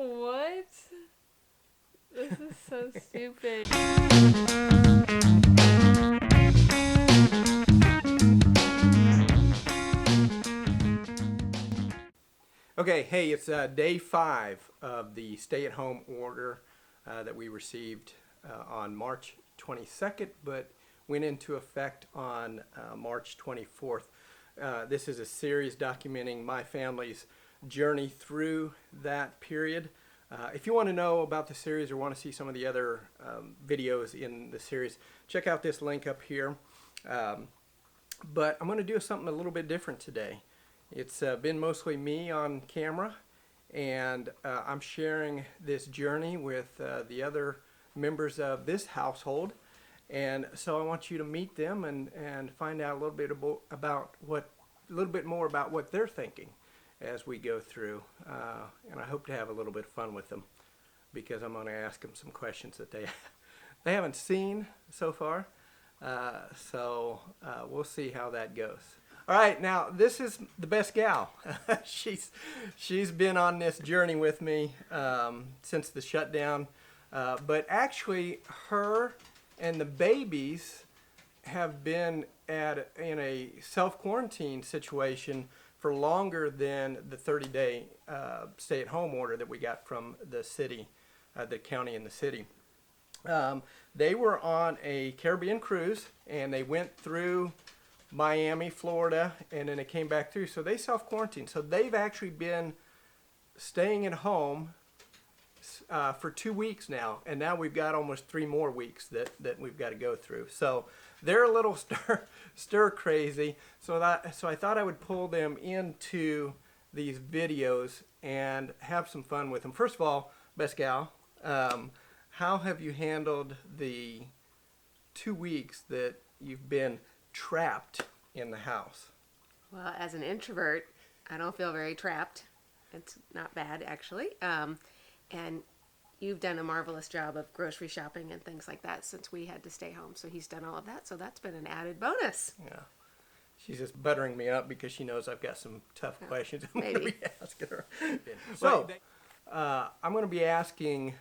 What? This is so stupid. Okay, hey, it's day 5 of the stay-at-home order that we received on March 22nd, but went into effect on March 24th. This is a series documenting my family's journey through that period. If you want to know about the series or want to see some of the other videos in the series, check out this link up here. But I'm going to do something a little bit different today. It's been mostly me on camera, and I'm sharing this journey with the other members of this household. And so I want you to meet them and find out a little bit more about what they're thinking as we go through. And I hope to have a little bit of fun with them, because I'm going to ask them some questions that they haven't seen so far. So we'll see how that goes. All right, now this is the best gal. she's been on this journey with me since the shutdown, but actually her and the babies have been in a self-quarantine situation for longer than the 30-day stay-at-home order that we got from the city, the county and the city. They were on a Caribbean cruise, and they went through Miami, Florida, and then they came back through. So they self-quarantined. So they've actually been staying at home for 2 weeks now, and now we've got almost 3 more weeks that we've got to go through. So they're a little stir crazy. So I thought I would pull them into these videos and have some fun with them. First of all, best gal, how have you handled the 2 weeks that you've been trapped in the house? Well, as an introvert, I don't feel very trapped. It's not bad, actually. And you've done a marvelous job of grocery shopping and things like that since we had to stay home. So he's done all of that. So that's been an added bonus. Yeah. She's just buttering me up because she knows I've got some tough questions I'm going to be asking her. So, I'm going to be asking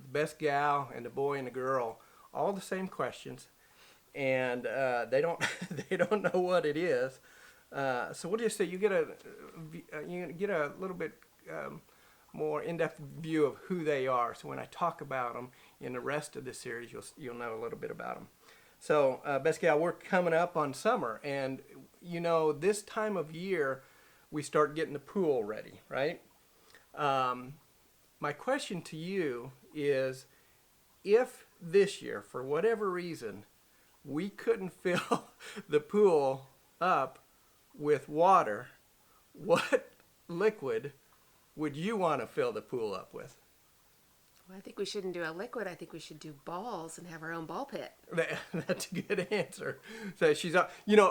best gal and the boy and the girl all the same questions, and they don't know what it is. So we'll just say you get a little bit more in-depth view of who they are. So when I talk about them in the rest of the series, you'll know a little bit about them. So best gal, we're coming up on summer, and this time of year we start getting the pool ready, right? My question to you is, if this year, for whatever reason, we couldn't fill the pool up with water, what liquid would you want to fill the pool up with? Well, I think we shouldn't do a liquid. I think we should do balls and have our own ball pit. That's a good answer. So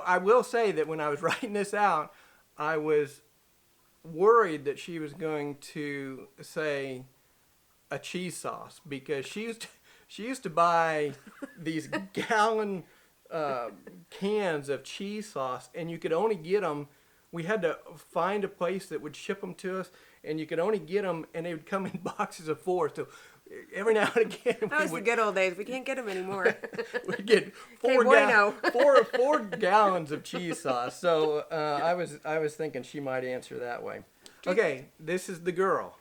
I will say that when I was writing this out, I was worried that she was going to say a cheese sauce, because she used to buy these gallon cans of cheese sauce, and you could only get them. We had to find a place that would ship them to us, and you could only get them, and they would come in boxes of 4. So every now and again, that was the good old days. We can't get them anymore. We'd get 4 gallons of cheese sauce. So I was thinking she might answer that way. Okay, this is the girl,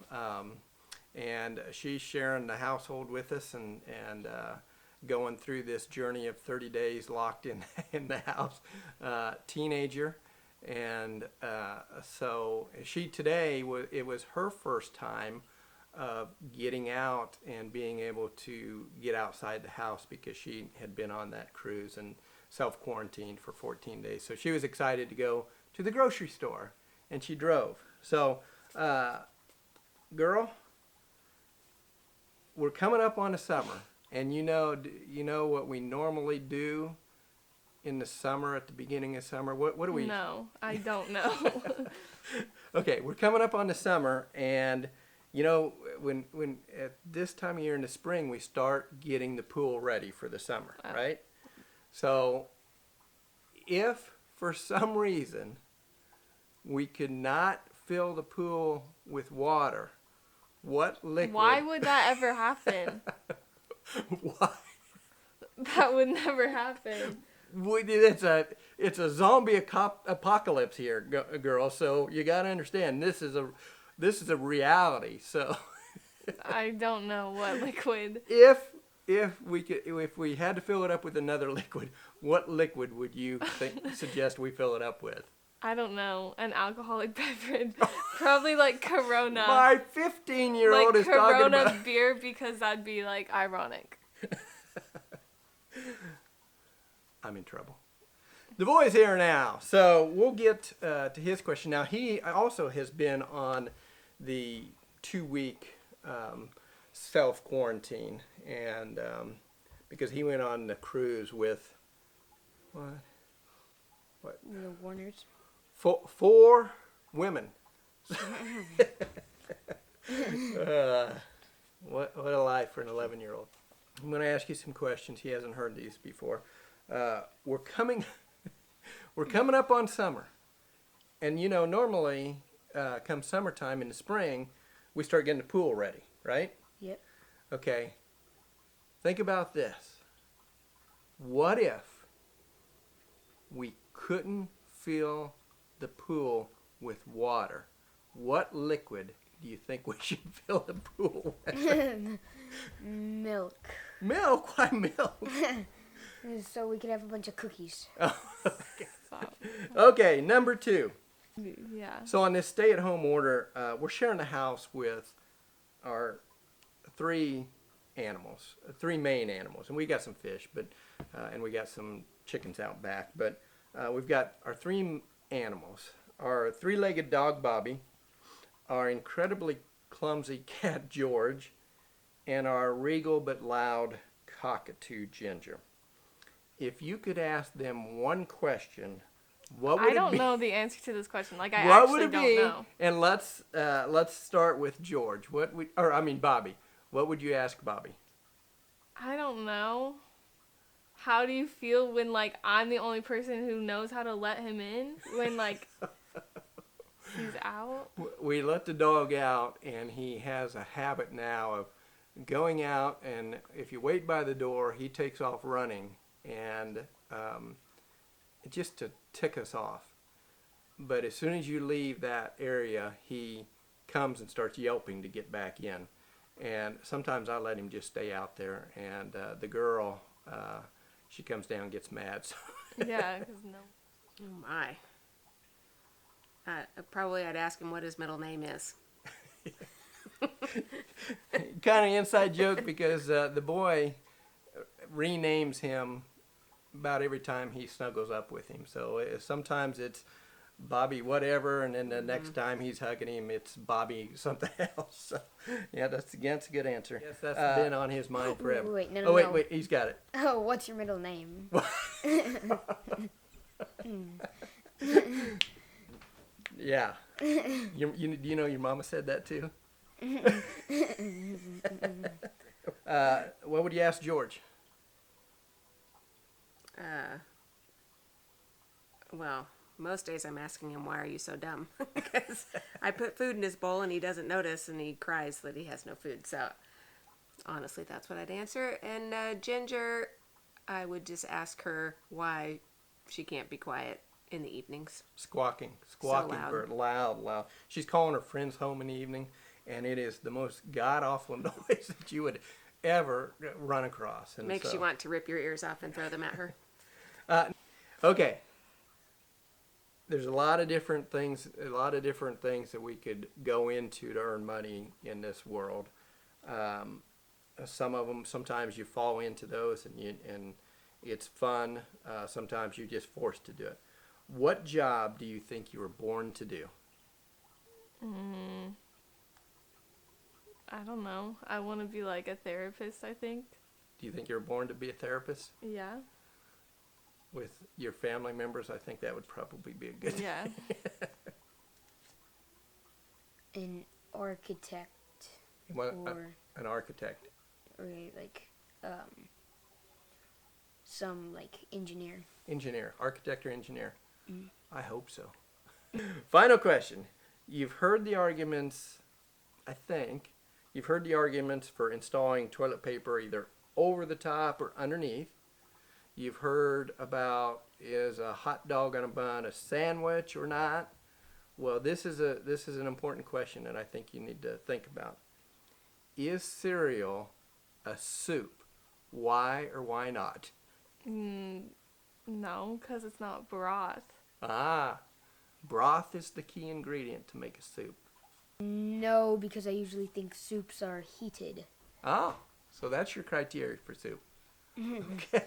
and she's sharing the household with us and going through this journey of 30 days locked in the house. Teenager. And so it was her first time getting out and being able to get outside the house, because she had been on that cruise and self-quarantined for 14 days. So she was excited to go to the grocery store, and she drove. So, girl, we're coming up on the summer, and you know what we normally do in the summer, at the beginning of summer? What do we? No, I don't know. Okay, we're coming up on the summer, and when at this time of year in the spring, we start getting the pool ready for the summer, right? So if for some reason we could not fill the pool with water, what liquid? Why would that ever happen? Why? That would never happen. It's a zombie apocalypse here, girl. So you got to understand this is a reality. So I don't know what liquid. if we had to fill it up with another liquid, what liquid would you suggest we fill it up with? I don't know. An alcoholic beverage. Probably like Corona. My 15-year-old like is talking Corona about beer because that'd be like ironic. I'm in trouble. The boy's here now, so we'll get to his question. Now, he also has been on the 2-week self-quarantine, and because he went on the cruise with, what? The Warners. Four women. What a life for an 11-year-old. I'm going to ask you some questions. He hasn't heard these before. We're coming up on summer, and normally come summertime in the spring, we start getting the pool ready, right? Yep. Okay. Think about this. What if we couldn't fill the pool with water? What liquid do you think we should fill the pool with? Milk. Milk? Why milk? So we could have a bunch of cookies. Stop. Okay, number 2. Yeah. So on this stay-at-home order, we're sharing the house with our 3 animals, 3 main animals, and we got some fish, but and we got some chickens out back. But we've got our 3 animals: our 3-legged dog Bobby, our incredibly clumsy cat George, and our regal but loud cockatoo Ginger. If you could ask them one question, what would it be? I don't know the answer to this question. Like I What actually would it don't be? know. And let's start with George. Bobby. What would you ask Bobby? I don't know. How do you feel when like I'm the only person who knows how to let him in when like he's out? We let the dog out, and he has a habit now of going out, and if you wait by the door, he takes off running, and just to tick us off. But as soon as you leave that area, he comes and starts yelping to get back in. And sometimes I let him just stay out there, and the girl, she comes down and gets mad. So Yeah, because no. Oh my. Probably I'd ask him what his middle name is. kind of inside joke, because the boy renames him about every time he snuggles up with him. So sometimes it's Bobby whatever, and then the next time he's hugging him, it's Bobby something else. So, yeah, that's a good answer. Yes, that's been on his mind forever. Wait, no, oh, no. wait, he's got it. Oh, what's your middle name? Yeah. You know your mama said that too? What would you ask George? Well, most days I'm asking him, why are you so dumb? Because I put food in his bowl and he doesn't notice, and he cries that he has no food. So honestly, that's what I'd answer. And Ginger, I would just ask her why she can't be quiet in the evenings. Squawking loud. bird, loud. She's calling her friends home in the evening, and it is the most god-awful noise that you would ever run across. And Makes you want to rip your ears off and throw them at her. Okay. There's a lot of different things that we could go into to earn money in this world. Some of them, sometimes you fall into those, and it's fun. Sometimes you're just forced to do it. What job do you think you were born to do? I don't know. I want to be like a therapist, I think. Do you think you were born to be a therapist? Yeah. With your family members, I think that would probably be a good Yeah. An architect Well, or an architect. like some like engineer. Engineer. Architect or engineer? I hope so. Final question. you've heard the arguments, I think, you've heard the arguments for installing toilet paper either over the top or underneath. You've heard about, is a hot dog on a bun a sandwich or not? Well, this is an important question that I think you need to think about. Is cereal a soup? Why or why not? No, because it's not broth. Ah, broth is the key ingredient to make a soup. No, because I usually think soups are heated. Oh, so that's your criteria for soup. Okay.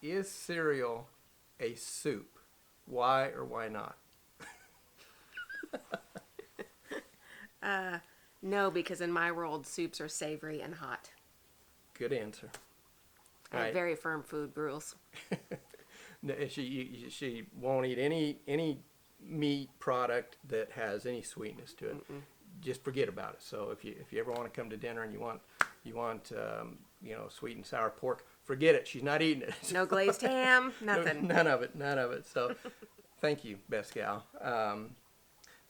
Is cereal a soup? Why or why not? No, because in my world, soups are savory and hot. Good answer. I have Right. very firm food rules. No, she won't eat any meat product that has any sweetness to it. Just forget about it. So if you ever want to come to dinner and you want sweet and sour pork, forget it. She's not eating it. No glazed ham, nothing. None of it. So thank you, best gal.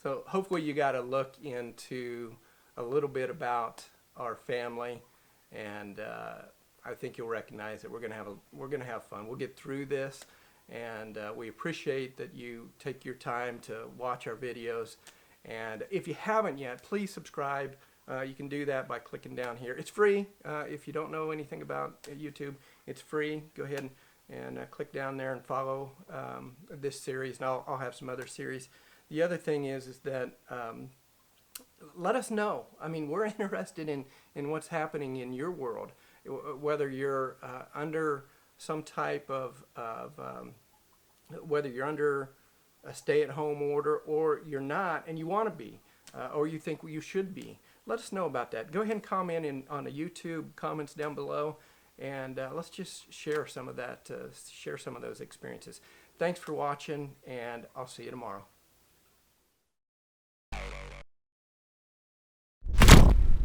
So hopefully you got a look into a little bit about our family, and I think you'll recognize that we're gonna have fun. We'll get through this, and we appreciate that you take your time to watch our videos. And if you haven't yet, please subscribe. You can do that by clicking down here. It's free. If you don't know anything about YouTube, it's free. Go ahead and click down there and follow this series, and I'll have some other series. The other thing is that let us know. I mean, we're interested in what's happening in your world, whether you're under some type of whether you're under a stay-at-home order or you're not, and you want to be, or you think you should be. Let us know about that. Go ahead and comment on the YouTube comments down below, and let's just share some of that, share some of those experiences. Thanks for watching, and I'll see you tomorrow.